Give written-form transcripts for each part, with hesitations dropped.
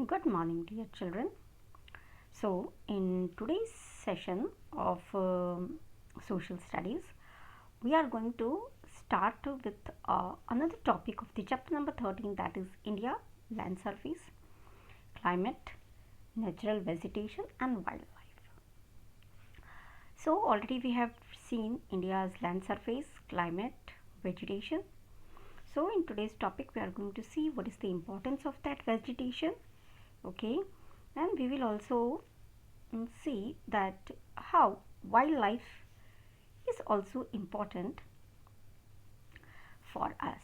Good morning, dear children. So, in today's session of social studies, we are going to start with another topic of the chapter number 13, that is India, land surface, climate, natural vegetation, and wildlife. So, already we have seen India's land surface, climate, vegetation. So, in today's topic, we are going to see what is the importance of that vegetation. Okay, and we will also see that how wildlife is also important for us.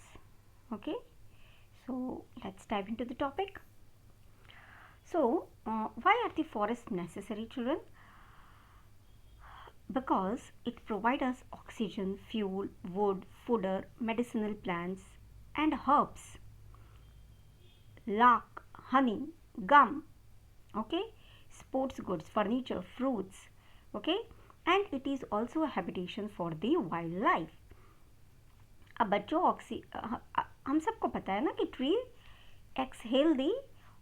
Okay, so let's dive into the topic. So why are the forests necessary, children? Because it provides us oxygen, fuel, wood, fodder, medicinal plants and herbs, lark, honey, gum, okay, sports goods, furniture, fruits, okay, and it is also a habitation for the wildlife. अब बच्चों हम सबको पता है ना कि tree exhale the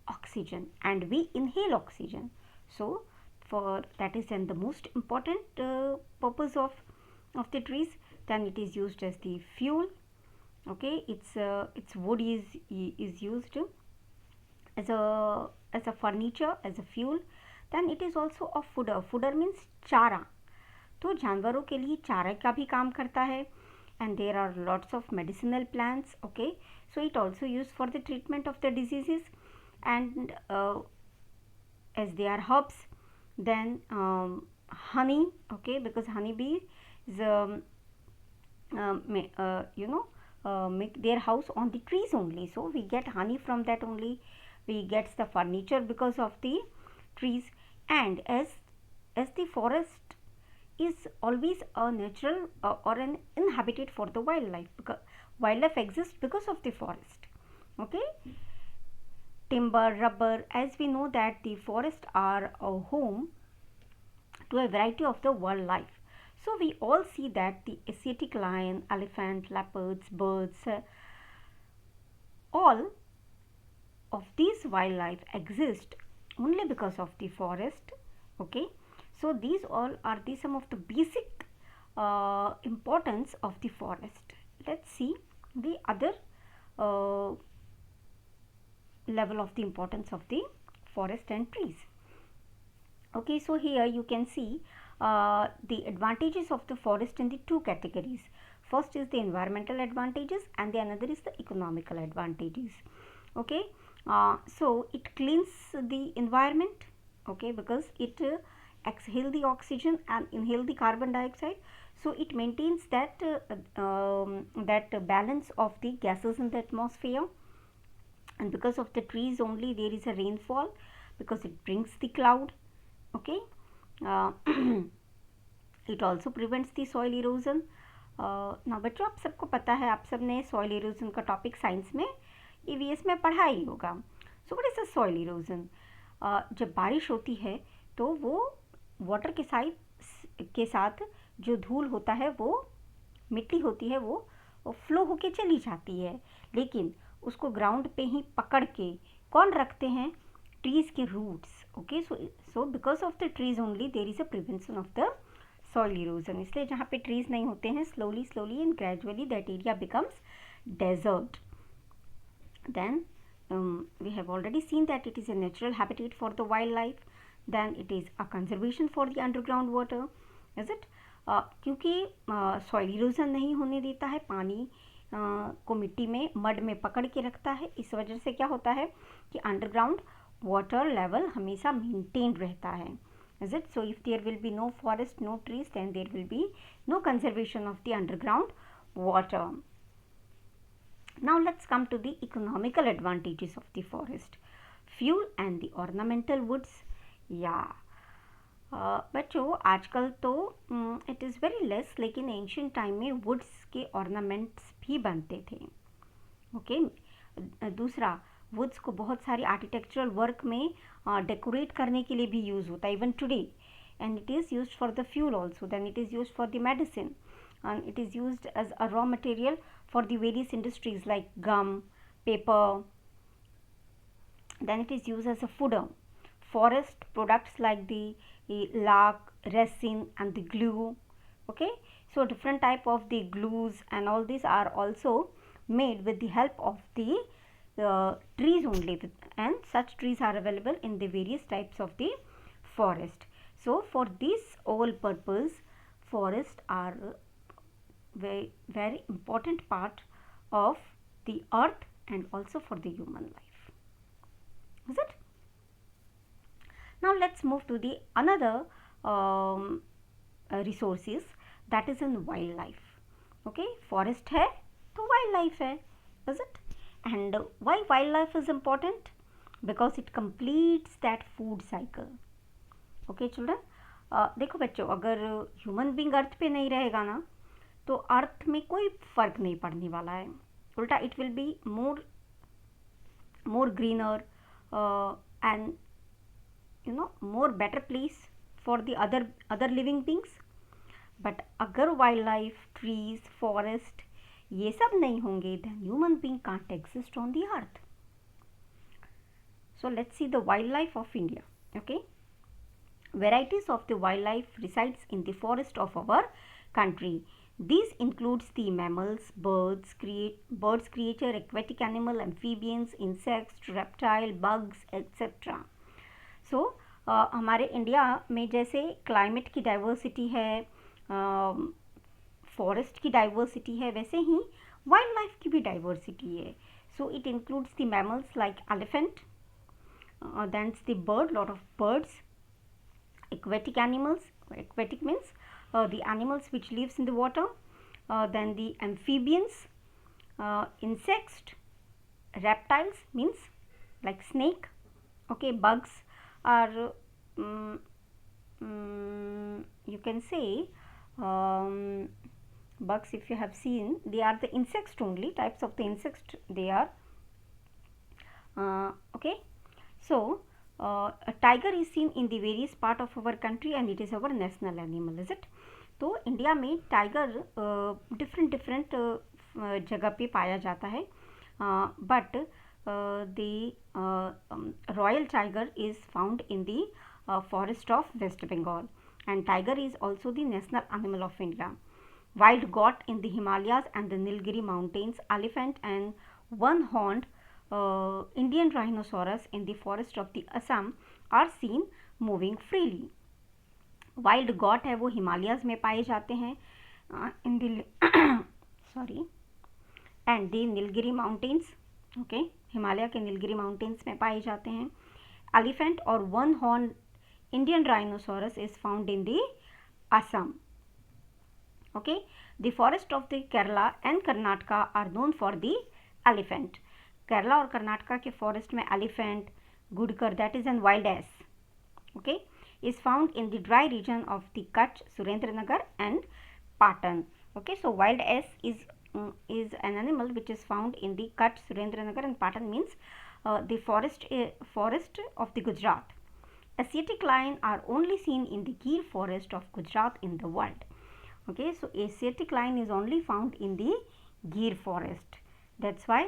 oxygen and we inhale oxygen. So for that is then the most important purpose of the trees. Then it is used as the fuel. Okay, its wood is used as a furniture, as a fuel. Then it is also a fodder. Fodder means चारा. तो जानवरों के लिए चारा का भी काम करता है. And there are lots of medicinal plants. Okay, so it also used for the treatment of the diseases, and as they are herbs. Then honey, okay, because honeybee is make their house on the trees only, so we get honey from that only. We get the furniture because of the trees. And as the forest is always a natural or an inhabited for the wildlife, because wildlife exists because of the forest. Okay, timber, rubber, as we know that the forests are a home to a variety of the wildlife. So we all see that the Asiatic lion, elephant, leopards, birds, all of these wildlife exist only because of the forest. Okay, so these all are the some of the basic importance of the forest. Let's see the other uh, level of the importance of the forest and trees. Okay, so here you can see the advantages of the forest in the two categories. First is the environmental advantages and the another is the economical advantages. Okay, so it cleans the environment, okay, because it exhale the oxygen and inhale the carbon dioxide. So it maintains that that balance of the gases in the atmosphere. And because of the trees only there is a rainfall, because it brings the cloud. Okay, uh, it also prevents the soil erosion. ना बच्चों, आप सबको पता है, आप सब ने soil erosion का टॉपिक साइंस में ईवीएस में पढ़ा ही होगा. So what is a soil erosion? जब बारिश होती है तो वो वाटर के साथ जो धूल होता है, वो मिट्टी होती है, वो फ्लो होके चली जाती है, लेकिन उसको ग्राउंड पे ही पकड़ के कौन रखते हैं? ट्रीज के roots. Okay, so because of the trees only there is a prevention of the soil erosion. इसलिए जहाँ पे ट्रीज नहीं होते हैं, slowly and gradually that area becomes desert. Then we have already seen that it is a natural habitat for the wildlife. Then it is a conservation for the underground water. Is it? क्योंकि soil erosion नहीं होने देता है, पानी को मिट्टी में, mud में पकड़ के रखता है. इस वजह से क्या होता है कि अंडरग्राउंड वाटर लेवल हमेशा मेंटेन रहता है. Is it? So if there will be no forest, no trees, then there will be no conservation of the underground water. Now let's come to the economical advantages of the forest. Fuel and the ornamental woods. Yeah. बच्चों, आजकल तो it is very less, लेकिन ancient time में woods के ornaments भी बनते थे. Okay, दूसरा, वुड्स को बहुत सारी आर्किटेक्चरल वर्क में डेकोरेट करने के लिए भी यूज़ होता है even today. And it is used for the fuel also. Then it is used for the medicine, and it is used as a raw material for the various industries like gum, paper, then it is used as a fooder. Forest products like the lark, resin and the glue. Okay, so different type of the glues and all these are also made with the help of the trees only, and such trees are available in the various types of the forest. So for this all purpose, forests are very important part of the earth and also for the human life. Is it? Now let's move to the another resources, that is in wildlife. Okay, forest है तो wildlife है, is it? And why wildlife is important? Because it completes that food cycle. Okay children, देखो बच्चों, अगर human being अर्थ पे नहीं रहेगा ना तो अर्थ में कोई फर्क नहीं पड़ने वाला है, उल्टा it will be more greener and more better place for the other living beings. But अगर wildlife, trees, forest ये सब नहीं होंगे, then human being can't exist on the earth. So let's see the wildlife of India. Okay, varieties of the wildlife resides in the forest of our country. These includes the mammals, birds, creature, aquatic animal, amphibians, insects, reptile, bugs, etc. So हमारे India में जैसे climate की diversity है, forest की diversity है, वैसे ही wild life की भी डाइवर्सिटी है. So it includes the mammals like elephant, that's the bird, lot of birds, aquatic animals, aquatic means the animals which lives in the water, then the amphibians, insects, reptiles means like snake. Okay, bugs are you can say bugs, if you have seen, they are the insects only, types of the insects they are. Okay, so a tiger is seen in the various part of our country and it is our national animal, is it? तो India में tiger different जगह पे पाया जाता है, but the royal tiger is found in the forest of West Bengal, and tiger is also the national animal of India. Wild goat in the Himalayas and the Nilgiri mountains, elephant and one-horned Indian rhinoceros in the forest of the Assam are seen moving freely. Wild goat है वो हिमालयस में पाए जाते हैं, in the sorry and the Nilgiri mountains. Okay, Himalaya के Nilgiri mountains में पाए जाते हैं. एलिफेंट और one horn Indian rhinoceros is found in the Assam. Okay, the forest of the Kerala and Karnataka are known for the elephant. Kerala और कर्नाटका के फॉरेस्ट में एलिफेंट, गुडकर, that is an wild ass, okay, is found in the dry region of the Kutch, Surendranagar and Patan. Okay, so wild ass is an animal which is found in the Kutch, Surendranagar and Patan, means the forest of the Gujarat. Asiatic lion are only seen in the Gir forest of Gujarat in the world. Okay, so Asiatic lion is only found in the Gir forest. That's why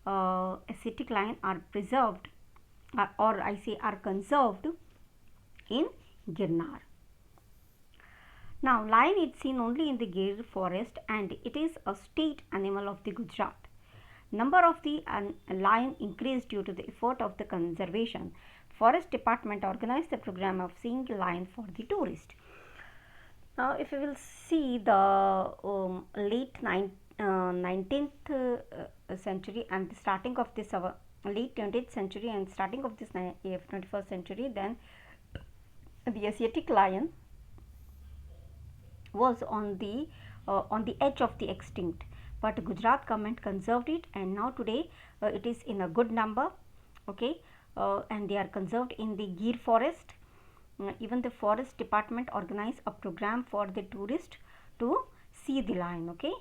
Asiatic lion are preserved or I say are conserved in Girnar. Now lion is seen only in the Gir forest and it is a state animal of the Gujarat. Number of the lion increased due to the effort of the conservation. Forest department organized the program of seeing lion for the tourist. Now if you will see the late 19th century and the starting of this late 20th century and starting of this 21st century, then the Asiatic lion was on the edge of the extinct, but Gujarat government conserved it and now today it is in a good number. Okay, and they are conserved in the Gir forest. Even the forest department organized a program for the tourist to see the lion. Okay,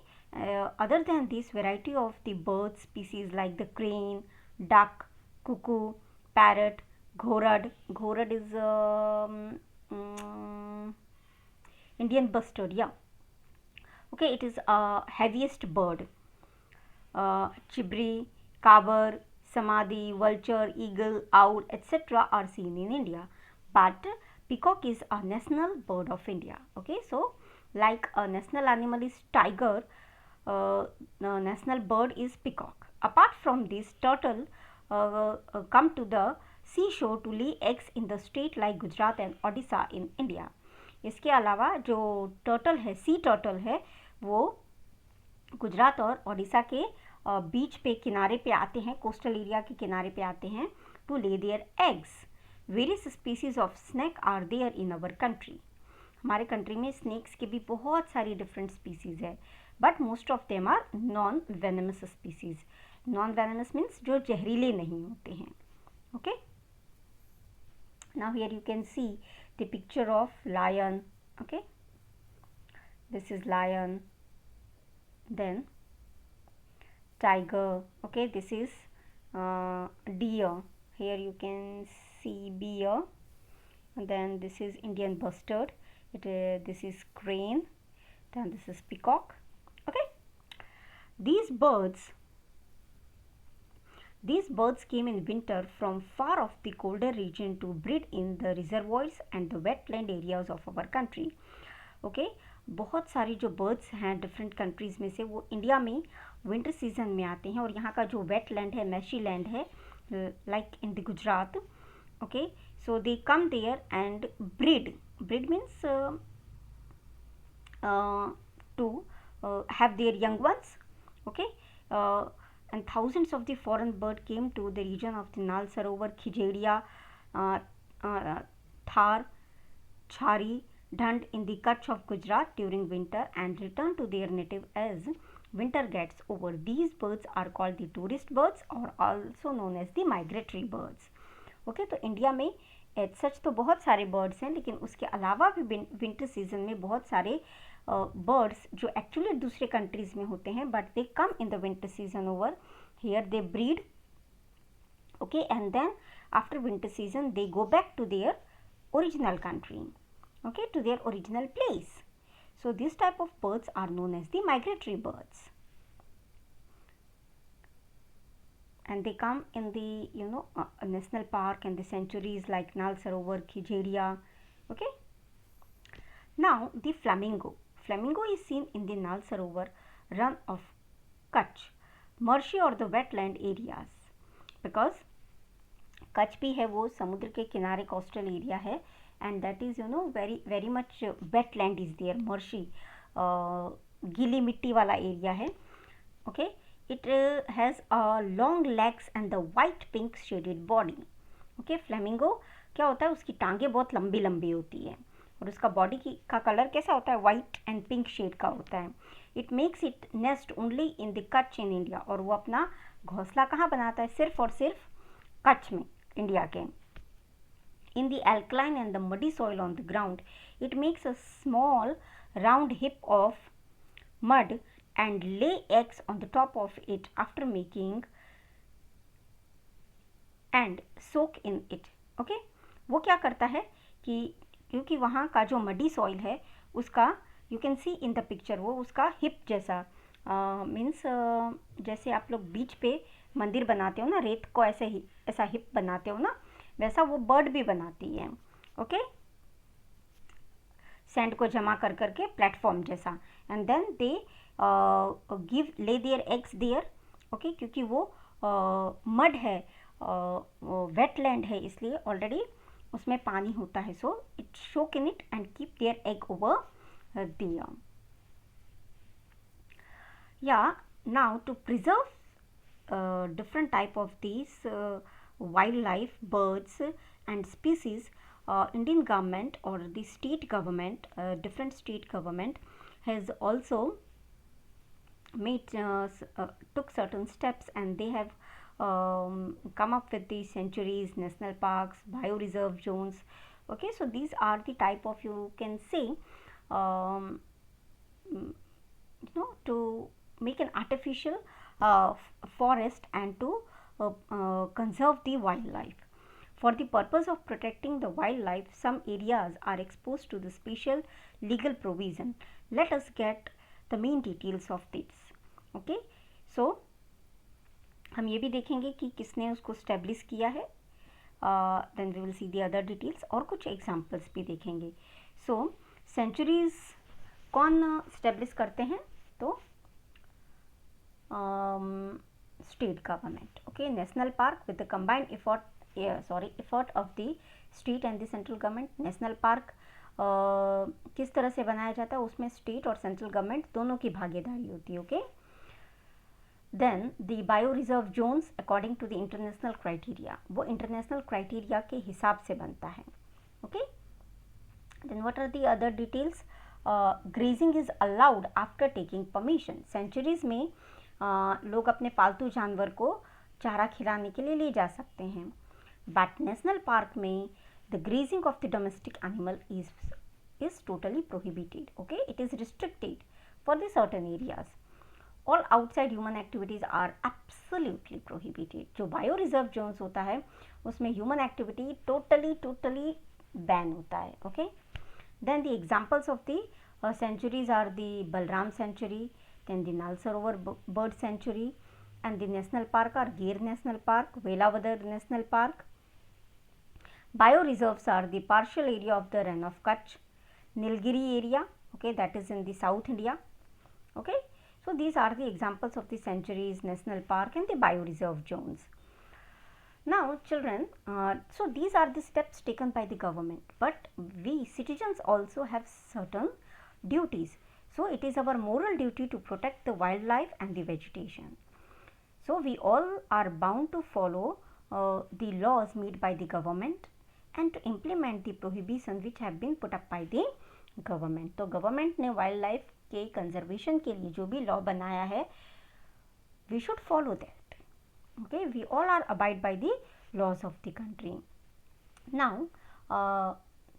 other than this, variety of the bird species like the crane, duck, cuckoo, parrot, Ghorad is Indian bustard, yeah. Okay, it is a heaviest bird. Chibri, Kabar, samadhi, vulture, eagle, owl, etc. are seen in India. But peacock is a national bird of India. Okay, so like a national animal is tiger, the national bird is peacock. Apart from this, turtle come to the seashore to lay eggs in the state like Gujarat and Odisha in India. इसके अलावा जो turtle है, sea turtle है, वो गुजरात और ओडिशा के बीच पे किनारे पे आते हैं, कोस्टल एरिया के किनारे पे आते हैं to lay their eggs. Various species of snake are there in our country. हमारे कंट्री में स्नेक्स के भी बहुत सारी डिफरेंट स्पीसीज है, but most of them are non venomous species. Non venomous means जो जहरीले नहीं होते हैं. Okay, now here you can see the picture of lion. Okay, this is lion, then tiger. Okay, this is deer. Here you can see bear, and then this is Indian bustard. This is crane, then this is peacock. Okay, these birds came in winter from far off the colder region to breed in the reservoirs and the wetland areas of our country. Okay, बहुत सारी जो birds हैं different countries में से वो India में winter season में आते हैं, और यहाँ का जो वेटलैंड है, मैशी लैंड है, like in the Gujarat. Okay, so they come there and breed means to have their young ones. Okay, and thousands of the foreign bird came to the region of the Nal Sarovar, Khijedia, Thar, Chari, Dhand in the Kutch of Gujarat during winter and returned to their native as winter gets over. These birds are called the tourist birds or also known as the migratory birds. Okay, तो India में as such तो बहुत सारे birds हैं, लेकिन उसके अलावा भी विंटर सीजन में बहुत सारे birds जो एक्चुअली दूसरे कंट्रीज़ में होते हैं, but they come in the winter season over here, they breed. Okay, and then after winter season they go back to their original country. Okay, to their original place. So this type of birds are known as the migratory birds, and they come in the national park and the sanctuaries like Nal Sarovar, Khijedia. Okay, now the flamingo. Flamingo is seen in the Nal Sarovar run of Kutch, marshy or the wetland areas, because Kutch भी है वो समुद्र के किनारे coastal area है, and that is very much wetland is there, marshy गीली मिट्टी वाला एरिया है. Okay, it has long legs and the white pink shaded body. Okay, flamingo क्या होता है, उसकी टांगें बहुत लंबी लंबी होती है और उसका बॉडी का कलर कैसा होता है, वाइट एंड पिंक शेड का होता है. It makes it nest only in the Kutch in India, और वो अपना घोंसला कहाँ बनाता है, सिर्फ और सिर्फ कच्छ में, इंडिया के. In the alkaline and the muddy soil on the ground it makes a small round hip of mud and lay eggs on the top of it after making and soak in it. Okay, वो क्या करता है कि क्योंकि वहाँ का जो muddy soil है उसका, you can see in the picture, वो उसका हिप जैसा मीन्स जैसे आप लोग बीच पे मंदिर बनाते हो ना, रेत को ऐसा हिप बनाते हो ना, वैसा वो बर्ड भी बनाती है. ओके, सैंड को जमा कर करके प्लेटफॉर्म जैसा, एंड देन दे ले देयर एग्स देयर. ओके, क्योंकि वो मड है, वेटलैंड है, इसलिए ऑलरेडी उसमें पानी होता है, so it soak in it and keep their egg over there. Yeah now to preserve different type of these wildlife, birds and species, Indian government or the state government, different state government has also took certain steps, and they have come up with the sanctuaries, national parks, bioreserve zones. Okay, so these are the type of, you can say, to make an artificial forest and to conserve the wildlife. For the purpose of protecting the wildlife, some areas are exposed to the special legal provision. Let us get the main details of this. Okay, so हम ये भी देखेंगे कि किसने उसको establish किया है। Then we will see the other details, और कुछ एग्जांपल्स भी देखेंगे। सो सेंचुरीज कौन स्टेब्लिश करते हैं? तो state government. Okay, national park with the combined effort of the state and the central government. National park किस तरह से बनाया जाता है? उसमें स्टेट और सेंट्रल गवर्नमेंट दोनों की भागीदारी होती है। Okay, then the bio reserve zones according to the international criteria, वो इंटरनेशनल क्राइटेरिया के हिसाब से बनता है। Okay, then what are the other details? Grazing is allowed after taking permission. Centuries में लोग अपने पालतू जानवर को चारा खिलाने के लिए ले जा सकते हैं, बट नेशनल पार्क में the grazing of the domestic animal is totally prohibited. Okay, it is restricted for the certain areas. All outside human activities are absolutely prohibited. जो बायो रिजर्व जोन्स होता है उसमें ह्यूमन एक्टिविटी टोटली बैन होता है। Okay, then the examples of the sanctuaries are the Balaram sanctuary, then the Nal Sarovar bird sanctuary, and the national park are Gir national park, Velavadar national park. Bioreserves are the partial area of the Rann of Kutch, Nilgiri area, okay, that is in the South India. Okay, so these are the examples of the sanctuaries, national park and the bioreserve zones. Now children, so these are the steps taken by the government, but we citizens also have certain duties. So it is our moral duty to protect the wildlife and the vegetation. So we all are bound to follow the laws made by the government and to implement the prohibition which have been put up by the government. तो government ने wild life के conservation के लिए जो भी law बनाया है, we should follow that. Okay, we all are abide by the laws of the country. Now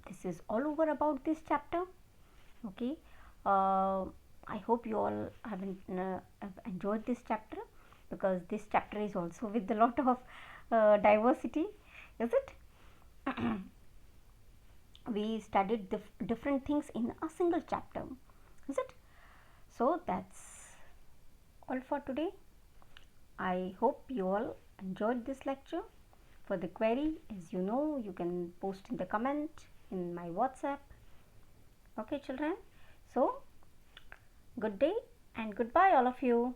this is all over about this chapter. Okay, I hope you all have enjoyed this chapter, because this chapter is also with a lot of diversity, is it? We studied different things in a single chapter, is it? So that's all for today. I hope you all enjoyed this lecture. For the query, as you know, you can post in the comment in my WhatsApp. Okay children, so good day and goodbye all of you.